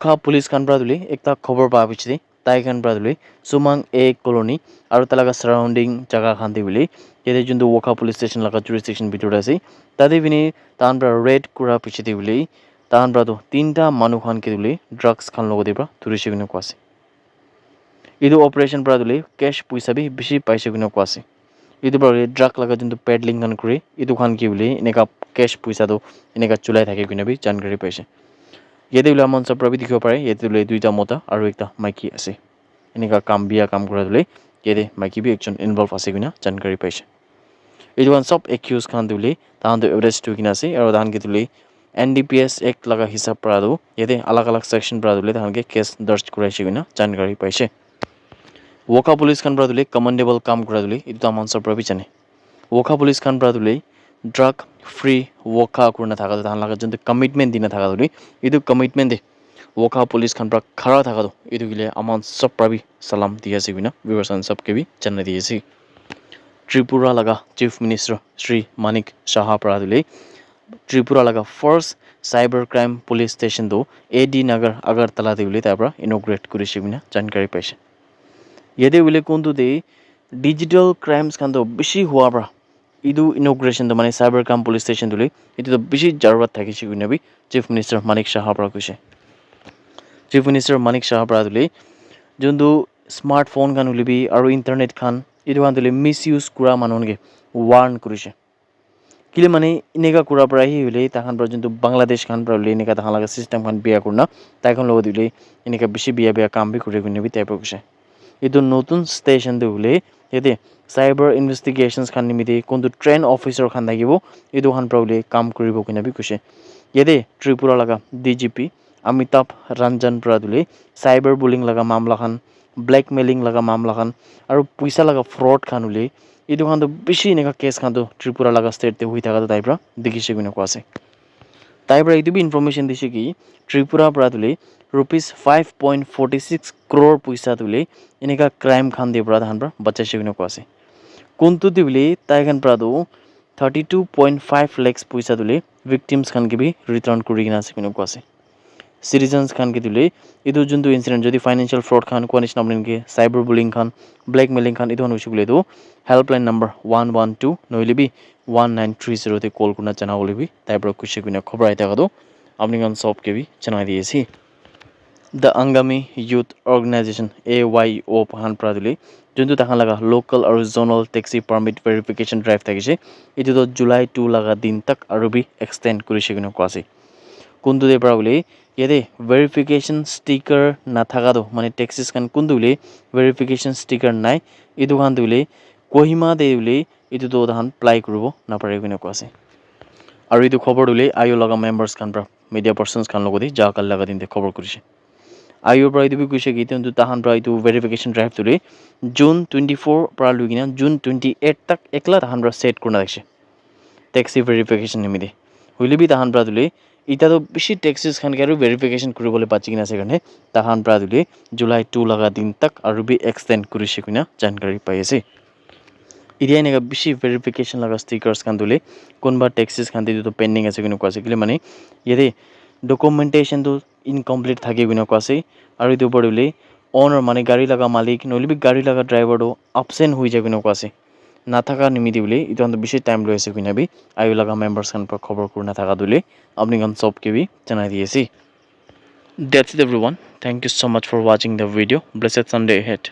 খা পুলিচ খান প্রাদুলি একটা খবর পাওয়া পিছতে তাই খান প্রাদুলি সুমাং এ কলোনি আর তালাকা সারাউন্ডিং জায়গা খান্তি বলি যেতে কিন্তু ওখা পুলিশ স্টেশন লাগা জুরিসডিকশন ভিতরে আছে তাদের বিনি তাহান প্রা রেড কুড়া পিছতে বলি তাহান প্রাদু তিনটা মানুষ খানকে দিলি ড্রাগস খান লগতে প্রা তুরিছে কিনে কোয়াছে ಇದು অপারেশন প্রাদুলি ক্যাশ পয়সা বি বেশি পাইছে কিনে কোয়াছে ಇದು প্রাদুলি ড্রাগ লাগা কিন্তু পেডলিং খান করে ಇದು খান কি বলি এনেকা ক্যাশ পয়সা তো এনেকা চুলাই থাকে কিনে বি জানকারি পাইছে ইয়াতে বোলে আমাৰ চব দেখিব পাৰে ইয়াতে বোলে দুইটা মতা আৰু একটা মাইকী আছে এনেকা বিয়া কাম কৰা বোলে ইয়াতে মাইকী বি একজন ইনভলভ আছে কিনা জানকাৰী পাইছে এইটো চব একিউজ খান দিলে তাহাঁতে এভাৰেষ্ট হৈ কিনে আছে আৰু তাহাঁতকে দিলে NDPS এক্ট লগা হিচাপ পৰা ইয়াতে আলাগ আলাগ সেকশন পৰা দিলে তাহাঁতকে কেছ দৰ্জ কৰাইছে কিনা জানকাৰী পাইছে ওখা পুলিচ খান পৰা দিলে কমেণ্ডেবল কাম কৰা দিলে এইটো আমাৰ চব জানে ওখা পুলিচ খান পৰা দিলে ড্রাগ ফ্রি ওখা করে না থাকা তাহার লাগা যদি কমিটমেন্ট দিনা থাকা ধরি ಇದು কমিটমেন্ট দে ওখা পুলিশ খান প্রা খাড়া থাকা দো ಇದು গিলে আমার সব প্রাবি সালাম দিয়েছি বিনা বিভার্সন সবকে भी জানা দিয়েছি ত্রিপুরা লাগা চিফ মিনিস্টার শ্রী মানিক সাহা প্রা দিলে ত্রিপুরা লাগা first cyber crime police station দো AD নগর আগরতলা দিলে তারপর ইনোগ্রেট করেছে বিনা জানকারি পাইছে ইয়াতে বলে কোনটো দে ডিজিটাল ক্রাইমস খান তো বেশি হওয়া প্রা ಇದು ইনোগ্রেশন তো মানে সাইবার ক্রাইম পুলিশ স্টেশন তুলি ಇದು তো বেশি জরুরত থাকিছে কিনাবি চিফ মিনিস্টার মানিক সাহা প্রা কৈছে চিফ মিনিস্টার মানিক সাহা প্রা তুলি যোনটো স্মার্টফোন খান উলিবি আৰু ইন্টাৰনেট খান ಇದು খান তুলি মিস ইউজ কৰা মানুহকে ওয়াৰ্ন কৰিছে কিলে মানে এনেকা কৰা পৰা হি হলে তাহান পৰা যোনটো বাংলাদেশ খান পৰা হলে এনেকা তাহান লাগা সিস্টেম খান বিয়া কৰনা তাইখন লগত দিলে এনেকা বেশি বিয়া কাম বি কৰি কিনাবি টাইপ কৈছে ಇದು নতুন স্টেশন দিলে এতে সাইবার ইনভেস্টিগেশনস খান নিমিতে কোনটো ট্রেন অফিসার খান থাকিব ಇದು খান প্ৰবলে কাম কৰিব কিনাবি কৈছে ইয়াতে ত্ৰিপুৰা লাগা DGP অমিতাভ ৰঞ্জন প্ৰাদুলে সাইবাৰ বুলিং লাগা মামলা খান ব্ল্যাকমেলিং লাগা মামলা খান আৰু পইচা লাগা ফ্রড খান উলে ಇದು খান তো বেশি এনেকা কেস খান তো ত্রিপুরা লাগা স্টেটতে হৈ থাকা তাইপ্রা দেখিছে কিনে কোয়াছে তাইপ্রা ಇದು বি ইনফরমেশন দিছে কি ত্রিপুরা প্রাদুলে ₹5.46 crore পয়সা তুলে এনেকা ক্রাইম খান দিয়ে প্রা ধান প্রা বাচ্চাছে কিনে কোয়াছে কোনটো দিবলে তাই খান প্রাদু 32.5 lakhs পয়সা তুলে ভিকটিমস খান কে भी রিটার্ন করি কিনা আছে কিনে কোয়াছে সিটিজেন্স খান কে দিলে ಇದು যোনটো ইনসিডেন্ট যদি ফাইনান্সিয়াল ফ্রড খান কোয়ানিশ নামলিনকে সাইবার বুলিং খান ব্ল্যাকমেলিং খান ಇದು হইছে বলে তো হেল্পলাইন নাম্বার 112 নইলেবি 1930 তে কল করনা জানা বলেবি তাইপ্রা কুছে কিনা খবর আইতা কাদো আপনি গান সব কে भी জানাই দিয়েছি The Angami Youth Organization AYO Pahan প্রাদুলি যোনটো তাহান লাগা লোকাল আৰু zonal taxi permit verification drive থাকিছে এটো তো জুলাই 2 লাগা দিন তক আৰু বি এক্সটেন্ড কৰিছে কিনে কোয়াছে কোনটো দে প্রাবলি ইয়াতে ভেরিফিকেশন স্টিকার না থাকা দো মানে ট্যাক্সিস খান কোনটো বলে ভেরিফিকেশন স্টিকার নাই এটো খান দিলে কোহিমা দে বলে এটো তো তাহান প্লাই কৰিব না পাৰে কিনে কোয়াছে আৰু এটো খবৰ দিলে আইও লাগা মেম্বাৰ্স খান প্ৰা মিডিয়া পাৰসনস খান লগতে যা কাল লাগা দিনতে খবৰ কৰিছে আইও প্রা ইটো কৈছে কি কিন্তু তাহান প্রা ইটো ভেরিফিকেশন ড্রাইভ তুলে জুন 24 প্রা লুগিনা জুন 28 তক একলা তাহান প্রা সেট করনা দেখছে ট্যাক্সি ভেরিফিকেশন নিমিদে হইলেবি তাহান প্রা তুলে ইটা তো বেশি ট্যাক্সিস খান কে আৰু ভেৰিফিকেশন কৰিবলৈ পাচ্ছি কিনা সেখানে তাহান প্ৰা তুলে জুলাই 2 লাগা দিন তক আৰু বি এক্সটেন্ড কৰিছে কিনা জানকাৰী পাই আছে ইডিয়া এনেকা বেশি ভেরিফিকেশন লাগা স্টিকার্স খান তুলে কোনবা ট্যাক্সিস খান দিতে তো পেন্ডিং আছে কিনা কোয়াছে কিলে মানে ইয়াতে ডকুমেন্টেশন তো ইনকমপ্লিট থাকে কিনা কোয়াছে আৰু ইটো পড়লে ওনার মানে গাড়ি লাগা মালিক নইলে গাড়ি লাগা ড্রাইভারও অ্যাবসেন্ট হয়ে যায় কিনা কোয়াছে না থাকা নিমিতি বলে এটা তো বেশি টাইম লয়েছে কিনা বি আইও লাগা মেম্বার্স খান পর খবর করে না থাকা দিলে আপনি গান সবকে भी জানাই দিয়েছি That's it everyone. Thank you so much for watching the video. Blessed Sunday ahead.